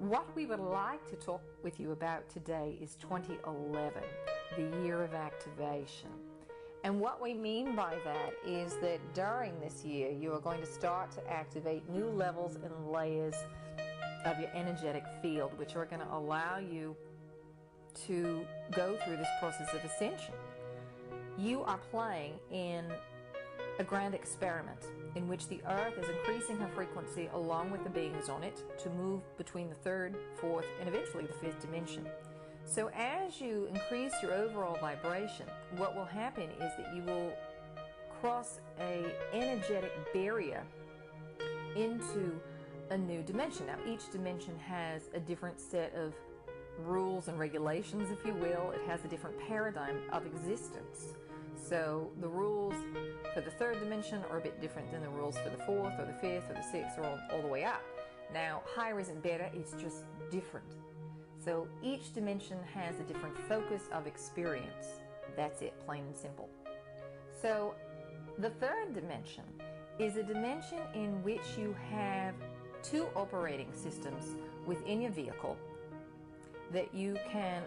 What we would like to talk with you about today is 2011, the year of activation. And what we mean by that is that during this year you are going to start to activate new levels and layers of your energetic field, which are going to allow you to go through this process of ascension. You are playing in a grand experiment in which the earth is increasing her frequency along with the beings on it to move between the third, fourth, and eventually the fifth dimension. So as you increase your overall vibration, what will happen is that you will cross an energetic barrier into a new dimension. Now, each dimension has a different set of rules and regulations, if you will. It has a different paradigm of existence. So the rules for the third dimension are a bit different than the rules for the fourth or the fifth or the sixth or all the way up. Now, higher isn't better, it's just different. So each dimension has a different focus of experience. That's it, plain and simple. So the third dimension is a dimension in which you have two operating systems within your vehicle that you can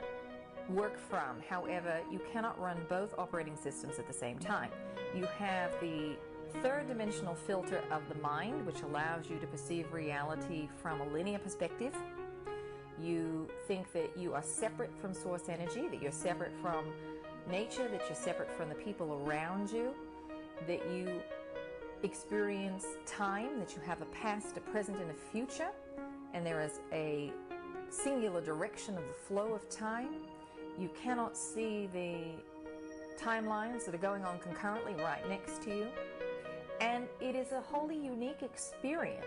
work from. However, you cannot run both operating systems at the same time. You have the third dimensional filter of the mind, which allows you to perceive reality from a linear perspective. You think that you are separate from source energy, that you're separate from nature, that you're separate from the people around you, that you experience time, that you have a past, a present, and a future, and there is a singular direction of the flow of time. You cannot see the timelines that are going on concurrently right next to you. And it is a wholly unique experience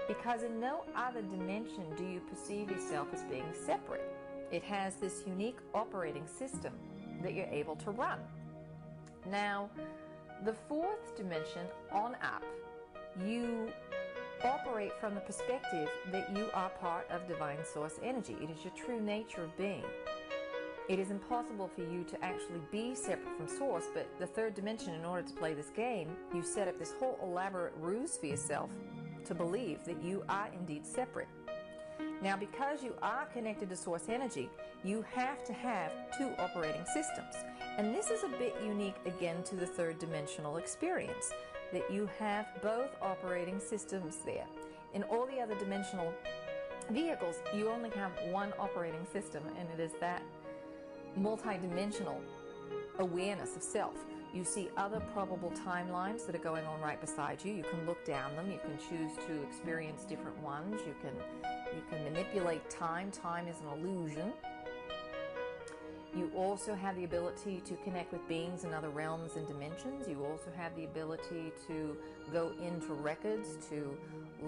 because in no other dimension do you perceive yourself as being separate. It has this unique operating system that you're able to run. Now, the fourth dimension on up, you operate from the perspective that you are part of divine source energy. It is your true nature of being. It is impossible for you to actually be separate from source, but the third dimension, in order to play this game, you set up this whole elaborate ruse for yourself to believe that you are indeed separate. Now, because you are connected to source energy, you have to have two operating systems. And this is a bit unique again to the third dimensional experience, that you have both operating systems there. In all the other dimensional vehicles, you only have one operating system, and it is that multi-dimensional awareness of self. You see other probable timelines that are going on right beside you. You can look down them. You can choose to experience different ones. You can manipulate time. Time is an illusion. You also have the ability to connect with beings in other realms and dimensions. You also have the ability to go into records, to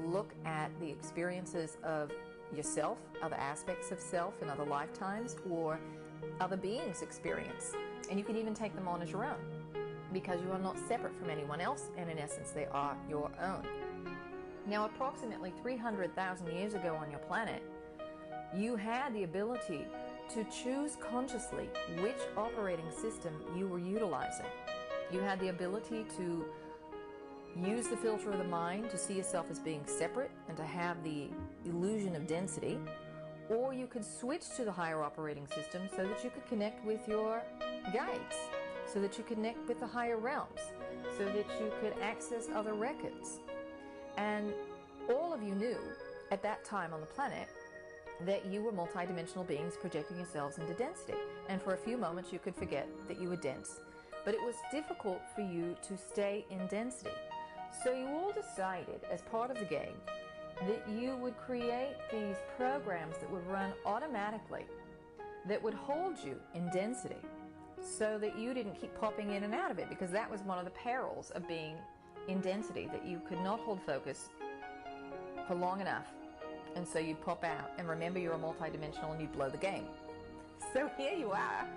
look at the experiences of yourself, other aspects of self in other lifetimes, or other beings' experience. And you can even take them on as your own, because you are not separate from anyone else, and in essence they are your own. Now, approximately 300,000 years ago on your planet, you had the ability to choose consciously which operating system you were utilizing. You had the ability to use the filter of the mind to see yourself as being separate and to have the illusion of density, or you could switch to the higher operating system so that you could connect with your guides, so that you could connect with the higher realms, so that you could access other records. And all of you knew at that time on the planet that you were multidimensional beings projecting yourselves into density. And for a few moments you could forget that you were dense. But it was difficult for you to stay in density. So you all decided as part of the game that you would create these programs that would run automatically, that would hold you in density, so that you didn't keep popping in and out of it, because that was one of the perils of being in density, that you could not hold focus for long enough, and so you'd pop out. And remember, you're a multidimensional and you'd blow the game. So here you are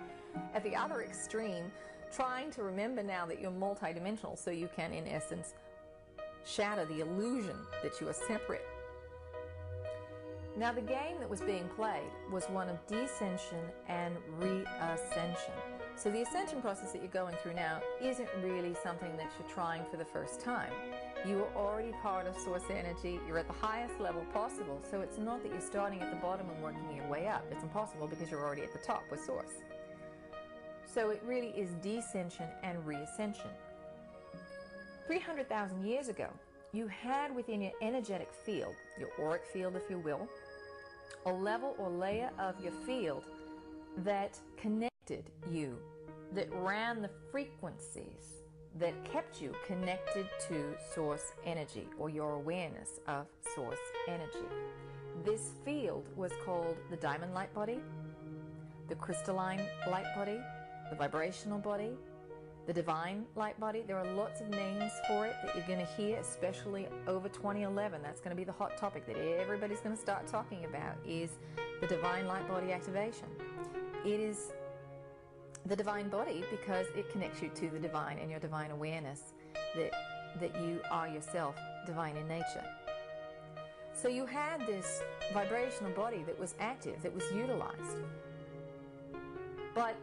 at the other extreme, trying to remember now that you're multidimensional so you can, in essence, shatter the illusion that you are separate. Now, the game that was being played was one of descension and reascension. So the ascension process that you're going through now isn't really something that you're trying for the first time. You are already part of source energy. You're at the highest level possible. So it's not that you're starting at the bottom and working your way up. It's impossible because you're already at the top with source. So it really is descension and reascension. 300,000 years ago, you had within your energetic field, your auric field if you will, a level or layer of your field that connected you, that ran the frequencies that kept you connected to source energy or your awareness of source energy. This field was called the diamond light body, the crystalline light body, the vibrational body, the divine light body. There are lots of names for it that you're going to hear, especially over 2011. That's going to be the hot topic that everybody's going to start talking about, is the divine light body activation. It is the divine body because it connects you to the divine and your divine awareness that you are yourself divine in nature. So you had this vibrational body that was active, that was utilized. But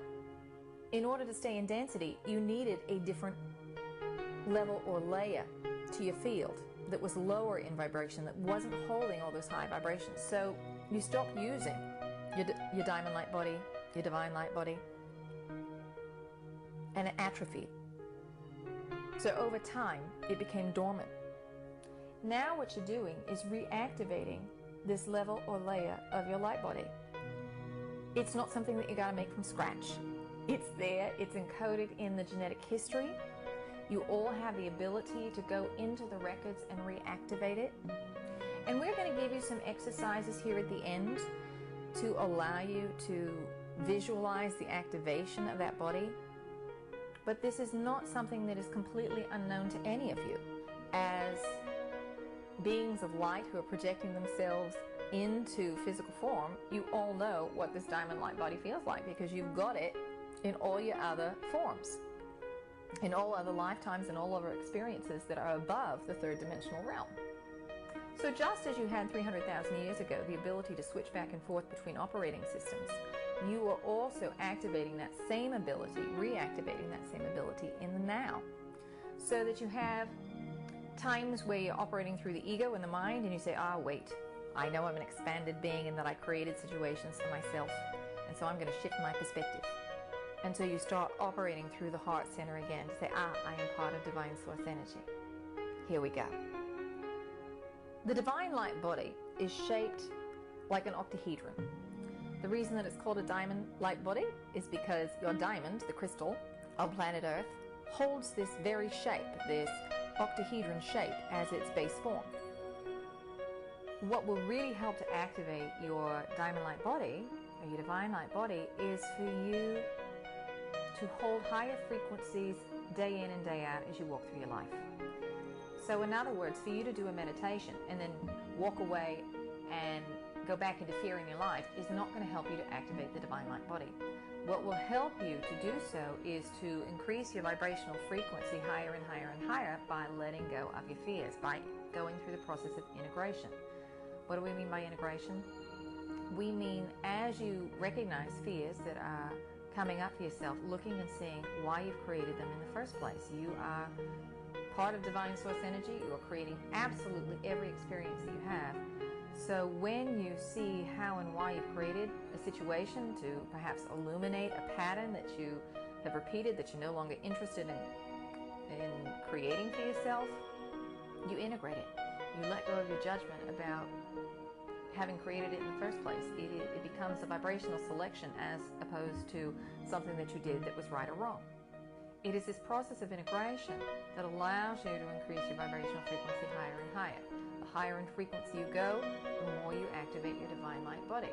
in order to stay in density, you needed a different level or layer to your field that was lower in vibration, that wasn't holding all those high vibrations. So you stopped using your diamond light body, your divine light body, and it atrophied. So over time, it became dormant. Now what you're doing is reactivating this level or layer of your light body. It's not something that you got to make from scratch. It's there, it's encoded in the genetic history. You all have the ability to go into the records and reactivate it. And we're going to give you some exercises here at the end to allow you to visualize the activation of that body. But this is not something that is completely unknown to any of you. As beings of light who are projecting themselves into physical form, you all know what this diamond light body feels like because you've got it in all your other forms, in all other lifetimes and all other experiences that are above the third dimensional realm. So just as you had 300,000 years ago the ability to switch back and forth between operating systems, you are also activating that same ability, reactivating that same ability in the now. So that you have times where you're operating through the ego and the mind and you say, wait, I know I'm an expanded being and that I created situations for myself, and so I'm going to shift my perspective. And so you start operating through the heart center again to say, I am part of divine source energy. Here we go. The divine light body is shaped like an octahedron. The reason that it's called a diamond light body is because your diamond, the crystal of planet Earth, holds this very shape, this octahedron shape as its base form. What will really help to activate your diamond light body, or your divine light body, is for you to hold higher frequencies day in and day out as you walk through your life. So in other words, for you to do a meditation and then walk away and go back into fear in your life is not going to help you to activate the divine light body. What will help you to do so is to increase your vibrational frequency higher and higher and higher by letting go of your fears, by going through the process of integration. What do we mean by integration? We mean as you recognize fears that are coming up for yourself, looking and seeing why you've created them in the first place. You are part of divine source energy. You are creating absolutely every experience that you have. So when you see how and why you've created a situation to perhaps illuminate a pattern that you have repeated, that you're no longer interested in creating for yourself, you integrate it. You let go of your judgment about having created it in the first place. It becomes a vibrational selection as opposed to something that you did that was right or wrong. It is this process of integration that allows you to increase your vibrational frequency higher and higher. The higher in frequency you go, the more you activate your divine light body.